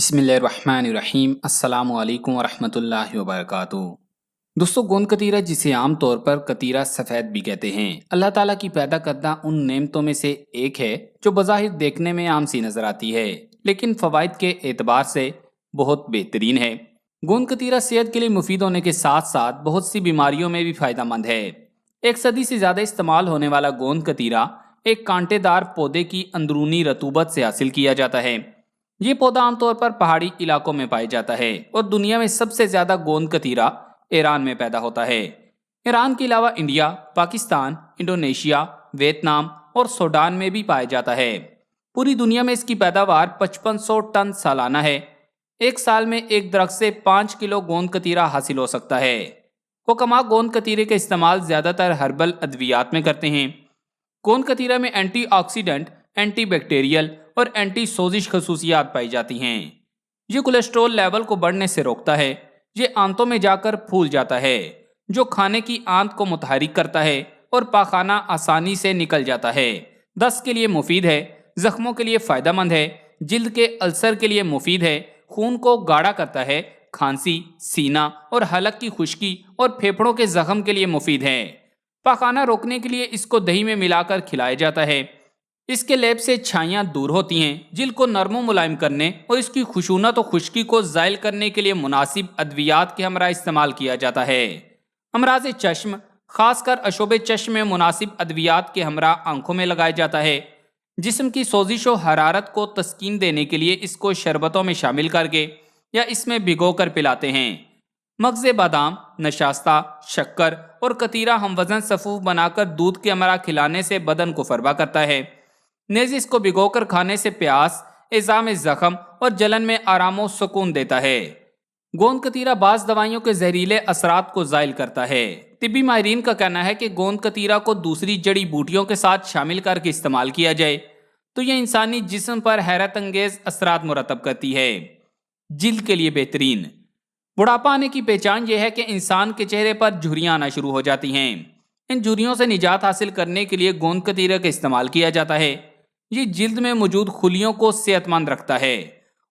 بسم اللہ الرحمن الرحیم۔ السلام علیکم ورحمۃ اللہ وبرکاتہ۔ دوستو، گوند کتیرہ جسے عام طور پر کتیرہ سفید بھی کہتے ہیں، اللہ تعالیٰ کی پیدا کردہ ان نعمتوں میں سے ایک ہے جو بظاہر دیکھنے میں عام سی نظر آتی ہے، لیکن فوائد کے اعتبار سے بہت بہترین ہے۔ گوند کتیرہ صحت کے لیے مفید ہونے کے ساتھ ساتھ بہت سی بیماریوں میں بھی فائدہ مند ہے۔ 1 صدی سے زیادہ استعمال ہونے والا گوند کتیرہ ایک کانٹے دار پودے کی اندرونی رطوبت سے حاصل کیا جاتا ہے۔ یہ پودا عام طور پر پہاڑی علاقوں میں پایا جاتا ہے اور دنیا میں سب سے زیادہ گوند کتیرہ ایران میں پیدا ہوتا ہے۔ ایران کے علاوہ انڈیا، پاکستان، انڈونیشیا، ویتنام اور سوڈان میں بھی پایا جاتا ہے۔ پوری دنیا میں اس کی پیداوار 5500 ٹن سالانہ ہے۔ ایک سال میں ایک درخت سے 5 کلو گوند کتیرہ حاصل ہو سکتا ہے۔ حکماء گوند کتیرے کا استعمال زیادہ تر ہربل ادویات میں کرتے ہیں۔ گوند کتیرہ میں اینٹی آکسیڈنٹ، اینٹی بیکٹیریل اور اینٹی سوزش خصوصیات پائی جاتی ہیں۔ یہ کولیسٹرول لیول کو بڑھنے سے روکتا ہے۔ یہ آنتوں میں جا کر پھول جاتا ہے، جو کھانے کی آنت کو متحرک کرتا ہے اور پاخانہ آسانی سے نکل جاتا ہے۔ دست کے لیے مفید ہے، زخموں کے لیے فائدہ مند ہے، جلد کے السر کے لیے مفید ہے، خون کو گاڑھا کرتا ہے، کھانسی، سینہ اور حلق کی خشکی اور پھیپھڑوں کے زخم کے لیے مفید ہے۔ پاخانہ روکنے کے لیے اس کو دہی میں ملا کر کھلایا جاتا ہے۔ اس کے لیپ سے چھائیاں دور ہوتی ہیں۔ جلد کو نرم و ملائم کرنے اور اس کی خشونت و خشکی کو زائل کرنے کے لیے مناسب ادویات کے ہمراہ استعمال کیا جاتا ہے۔ امراض چشم، خاص کر اشوب چشم میں مناسب ادویات کے ہمراہ آنکھوں میں لگایا جاتا ہے۔ جسم کی سوزش و حرارت کو تسکین دینے کے لیے اس کو شربتوں میں شامل کر کے یا اس میں بھگو کر پلاتے ہیں۔ مغز بادام، نشاستہ، شکر اور کتیرہ ہم وزن صفوف بنا کر دودھ کے ہمراہ کھلانے سے بدن کو فربہ کرتا ہے۔ نیز اس کو بھگو کر کھانے سے پیاس، اعزام زخم اور جلن میں آرام و سکون دیتا ہے۔ گوند کتیرہ بعض دوائیوں کے زہریلے اثرات کو زائل کرتا ہے۔ طبی ماہرین کا کہنا ہے کہ گوند کتیرہ کو دوسری جڑی بوٹیوں کے ساتھ شامل کر کے استعمال کیا جائے تو یہ انسانی جسم پر حیرت انگیز اثرات مرتب کرتی ہے۔ جلد کے لیے بہترین۔ بڑھاپا آنے کی پہچان یہ ہے کہ انسان کے چہرے پر جھریاں آنا شروع ہو جاتی ہیں۔ ان جھریوں سے نجات حاصل کرنے کے لیے گوند کتیرہ کا استعمال کیا جاتا ہے۔ یہ جلد میں موجود خلیوں کو صحت مند رکھتا ہے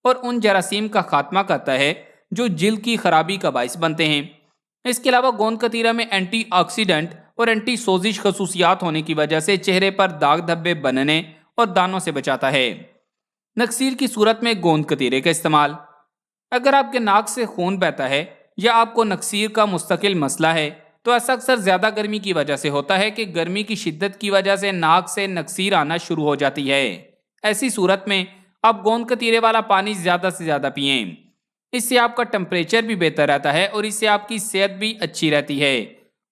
اور ان جراثیم کا خاتمہ کرتا ہے جو جلد کی خرابی کا باعث بنتے ہیں۔ اس کے علاوہ گوند کتیرہ میں اینٹی آکسیڈنٹ اور اینٹی سوزش خصوصیات ہونے کی وجہ سے چہرے پر داغ دھبے بننے اور دانوں سے بچاتا ہے۔ نکسیر کی صورت میں گوند کتیرے کا استعمال۔ اگر آپ کے ناک سے خون بہتا ہے یا آپ کو نکسیر کا مستقل مسئلہ ہے تو ایسا اکثر زیادہ گرمی کی وجہ سے ہوتا ہے کہ گرمی کی شدت کی وجہ سے ناک سے نکسیر آنا شروع ہو جاتی ہے۔ ایسی صورت میں آپ گوند کتیرے والا پانی زیادہ سے زیادہ پئیں۔ اس سے آپ کا ٹمپریچر بھی بہتر رہتا ہے اور اس سے آپ کی صحت بھی اچھی رہتی ہے،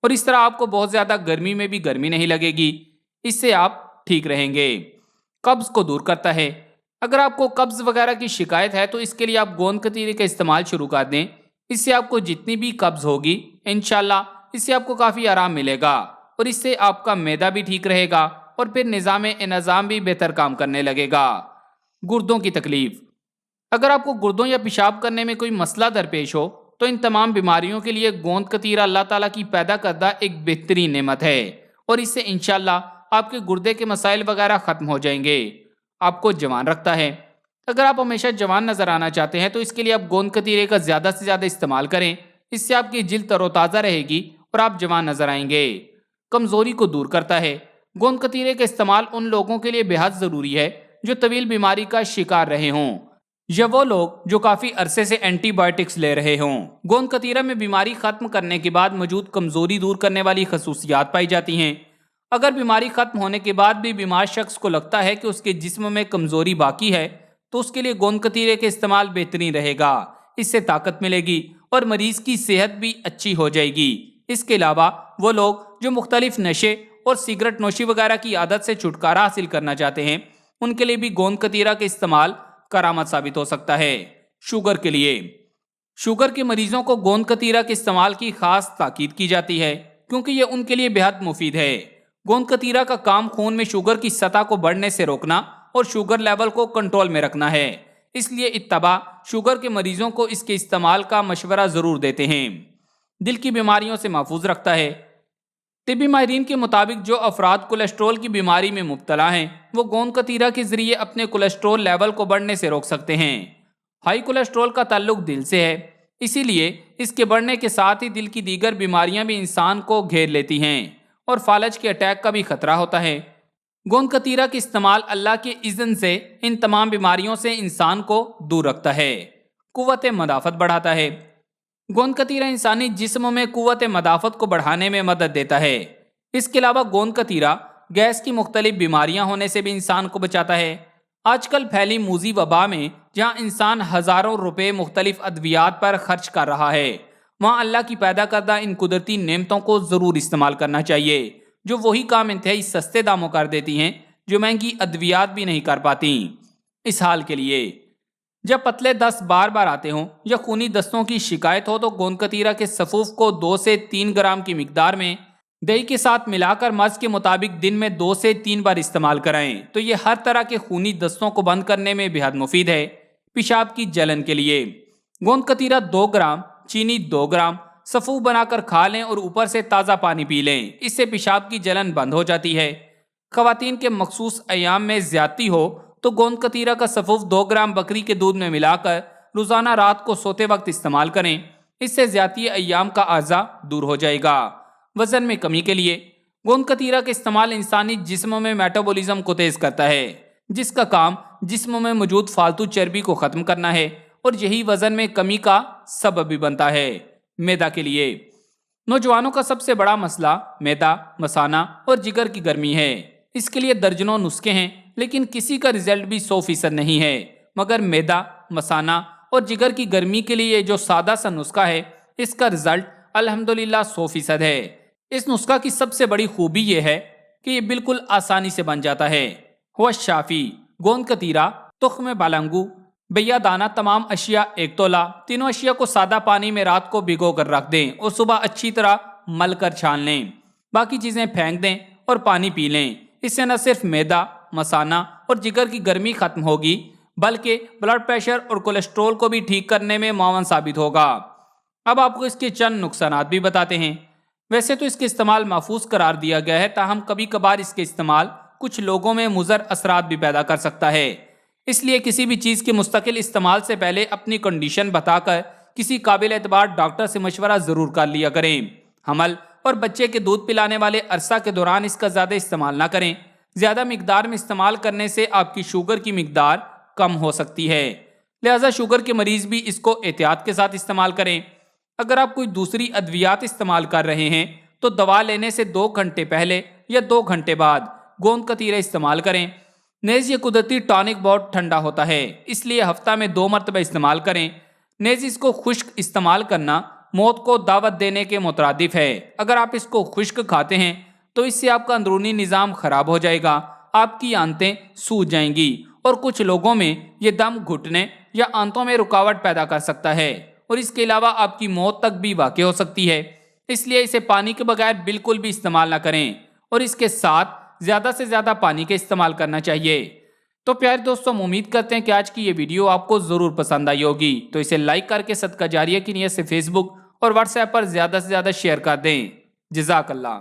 اور اس طرح آپ کو بہت زیادہ گرمی میں بھی گرمی نہیں لگے گی۔ اس سے آپ ٹھیک رہیں گے۔ قبض کو دور کرتا ہے۔ اگر آپ کو قبض وغیرہ کی شکایت ہے تو اس کے لیے آپ گوند کتیرے کا استعمال شروع کر دیں۔ اس سے آپ کو جتنی بھی قبض ہوگی انشاءاللہ اس سے آپ کو کافی آرام ملے گا، اور اس سے آپ کا معدہ بھی ٹھیک رہے گا اور پھر نظام انہضام بھی بہتر کام کرنے لگے گا۔ گردوں کی تکلیف۔ اگر آپ کو گردوں یا پیشاب کرنے میں کوئی مسئلہ درپیش ہو تو ان تمام بیماریوں کے لیے گوند کتیرہ اللہ تعالیٰ کی پیدا کردہ ایک بہترین نعمت ہے، اور اس سے انشاءاللہ آپ کے گردے کے مسائل وغیرہ ختم ہو جائیں گے۔ آپ کو جوان رکھتا ہے۔ اگر آپ ہمیشہ جوان نظر آنا چاہتے ہیں تو اس کے لیے آپ گوند کتیرے کا زیادہ سے زیادہ استعمال کریں۔ اس سے آپ کی جلد تر و تازہ رہے گی اور آپ جوان نظر آئیں گے۔ کمزوری کو دور کرتا ہے۔ گوند کتیرے کا استعمال ان لوگوں کے لیے بے حد ضروری ہے جو طویل بیماری کا شکار رہے ہوں یا وہ لوگ جو کافی عرصے سے اینٹی بائیوٹکس لے رہے ہوں۔ گوند کتیرہ میں بیماری ختم کرنے کے بعد موجود کمزوری دور کرنے والی خصوصیات پائی جاتی ہیں۔ اگر بیماری ختم ہونے کے بعد بھی بیمار شخص کو لگتا ہے کہ اس کے جسم میں کمزوری باقی ہے تو اس کے لیے گوند کتیرے کا استعمال بہترین رہے گا۔ اس سے طاقت ملے گی اور مریض کی صحت بھی اچھی ہو جائے گی۔ اس کے علاوہ وہ لوگ جو مختلف نشے اور سگریٹ نوشی وغیرہ کی عادت سے چھٹکارا حاصل کرنا چاہتے ہیں ان کے لیے بھی گوند کتیرہ کا استعمال کرامت ثابت ہو سکتا ہے۔ شوگر کے لیے۔ شوگر کے مریضوں کو گوند کتیرہ کے استعمال کی خاص تاکید کی جاتی ہے کیونکہ یہ ان کے لیے بے حد مفید ہے۔ گوند کتیرہ کا کام خون میں شوگر کی سطح کو بڑھنے سے روکنا اور شوگر لیول کو کنٹرول میں رکھنا ہے۔ اس لیے اتباع شوگر کے مریضوں کو اس کے استعمال کا مشورہ ضرور دیتے ہیں۔ دل کی بیماریوں سے محفوظ رکھتا ہے۔ طبی ماہرین کے مطابق جو افراد کولیسٹرول کی بیماری میں مبتلا ہیں وہ گوند کتیرہ کے ذریعے اپنے کولیسٹرول لیول کو بڑھنے سے روک سکتے ہیں۔ ہائی کولیسٹرول کا تعلق دل سے ہے، اسی لیے اس کے بڑھنے کے ساتھ ہی دل کی دیگر بیماریاں بھی انسان کو گھیر لیتی ہیں اور فالج کے اٹیک کا بھی خطرہ ہوتا ہے۔ گوند کتیرا کا استعمال اللہ کے اذن سے ان تمام بیماریوں سے انسان کو دور رکھتا ہے، قوت مدافعت بڑھاتا ہے۔ گوند کتیرا انسانی جسم میں قوت مدافعت کو بڑھانے میں مدد دیتا ہے۔ اس کے علاوہ گوند کتیرا گیس کی مختلف بیماریاں ہونے سے بھی انسان کو بچاتا ہے۔ آج کل پھیلی موذی وبا میں جہاں انسان ہزاروں روپے مختلف ادویات پر خرچ کر رہا ہے، وہاں اللہ کی پیدا کردہ ان قدرتی نعمتوں کو ضرور استعمال کرنا چاہیے، جو وہی کام انتہائی سستے داموں کر دیتی ہیں جو مہنگی ادویات بھی نہیں کر پاتی۔ اس حال کے لیے جب پتلے دست بار بار آتے ہوں یا خونی دستوں کی شکایت ہو تو گوند کتیرا کے سفوف کو 2 سے 3 گرام کی مقدار میں دہی کے ساتھ ملا کر مرض کے مطابق دن میں 2 سے 3 بار استعمال کرائیں تو یہ ہر طرح کے خونی دستوں کو بند کرنے میں بے حد مفید ہے۔ پیشاب کی جلن کے لیے گوند کتیرا 2 گرام، چینی 2 گرام سفوف بنا کر کھا لیں اور اوپر سے تازہ پانی پی لیں، اس سے پیشاب کی جلن بند ہو جاتی ہے۔ خواتین کے مخصوص ایام میں زیادتی ہو تو گوند کتیرا کا سفوف 2 گرام بکری کے دودھ میں ملا کر روزانہ رات کو سوتے وقت استعمال کریں، اس سے زیادتی ایام کا عارضہ دور ہو جائے گا۔ وزن میں کمی کے لیے گوند کتیرا کا استعمال انسانی جسم میں میٹابولزم کو تیز کرتا ہے، جس کا کام جسم میں موجود فالتو چربی کو ختم کرنا ہے اور یہی وزن میں کمی کا سبب بھی بنتا ہے۔ معدہ کے لیے نوجوانوں کا سب سے بڑا مسئلہ معدہ، مثانہ اور جگر کی گرمی ہے۔ اس کے لیے درجنوں نسخے ہیں لیکن کسی کا رزلٹ بھی 100% نہیں ہے، مگر معدہ، مثانہ اور جگر کی گرمی کے لیے جو سادہ سا نسخہ ہے اس کا رزلٹ الحمدللہ 100% ہے۔ اس نسخہ کی سب سے بڑی خوبی یہ ہے کہ یہ بالکل آسانی سے بن جاتا ہے۔ ہوا شافی گوند کتیرا، تخم بالنگو، بیا دانہ، تمام اشیاء 1 تولہ۔ تینوں اشیاء کو سادہ پانی میں رات کو بھگو کر رکھ دیں اور صبح اچھی طرح مل کر چھان لیں، باقی چیزیں پھینک دیں اور پانی پی لیں۔ اس سے نہ صرف معدہ، مثانہ اور جگر کی گرمی ختم ہوگی بلکہ بلڈ پریشر اور کولیسٹرول کو بھی ٹھیک کرنے میں معاون ثابت ہوگا۔ اب آپ کو اس کے چند نقصانات بھی بتاتے ہیں۔ ویسے تو اس کے استعمال محفوظ قرار دیا گیا ہے، تاہم کبھی کبھار اس کے استعمال کچھ لوگوں میں مضر اثرات بھی پیدا کر سکتا ہے، اس لیے کسی بھی چیز کے مستقل استعمال سے پہلے اپنی کنڈیشن بتا کر کسی قابل اعتبار ڈاکٹر سے مشورہ ضرور کر لیا کریں۔ حمل اور بچے کے دودھ پلانے والے عرصہ کے دوران اس کا زیادہ استعمال نہ کریں، زیادہ مقدار میں استعمال کرنے سے آپ کی شوگر کی مقدار کم ہو سکتی ہے، لہذا شوگر کے مریض بھی اس کو احتیاط کے ساتھ استعمال کریں۔ اگر آپ کوئی دوسری ادویات استعمال کر رہے ہیں تو دوا لینے سے 2 گھنٹے پہلے یا 2 گھنٹے بعد گوند کتیرا استعمال کریں۔ نیز یہ قدرتی ٹانک بہت ٹھنڈا ہوتا ہے، اس لیے ہفتہ میں 2 مرتبہ استعمال کریں۔ نیز اس کو خشک استعمال کرنا موت کو دعوت دینے کے مترادف ہے۔ اگر آپ اس کو خشک کھاتے ہیں تو اس سے آپ کا اندرونی نظام خراب ہو جائے گا، آپ کی آنتیں سوج جائیں گی اور کچھ لوگوں میں یہ دم گھٹنے یا آنتوں میں رکاوٹ پیدا کر سکتا ہے اور اس کے علاوہ آپ کی موت تک بھی واقع ہو سکتی ہے۔ اس لیے اسے پانی کے بغیر بالکل بھی استعمال نہ کریں اور اس کے ساتھ زیادہ سے زیادہ پانی کا استعمال کرنا چاہیے۔ تو پیارے دوستوں، امید کرتے ہیں کہ آج کی یہ ویڈیو آپ کو ضرور پسند آئی ہوگی، تو اسے لائک کر کے صدقہ جاریہ کی نیت سے فیس بک اور واٹس ایپ پر زیادہ سے زیادہ شیئر کر دیں۔ جزاک اللہ۔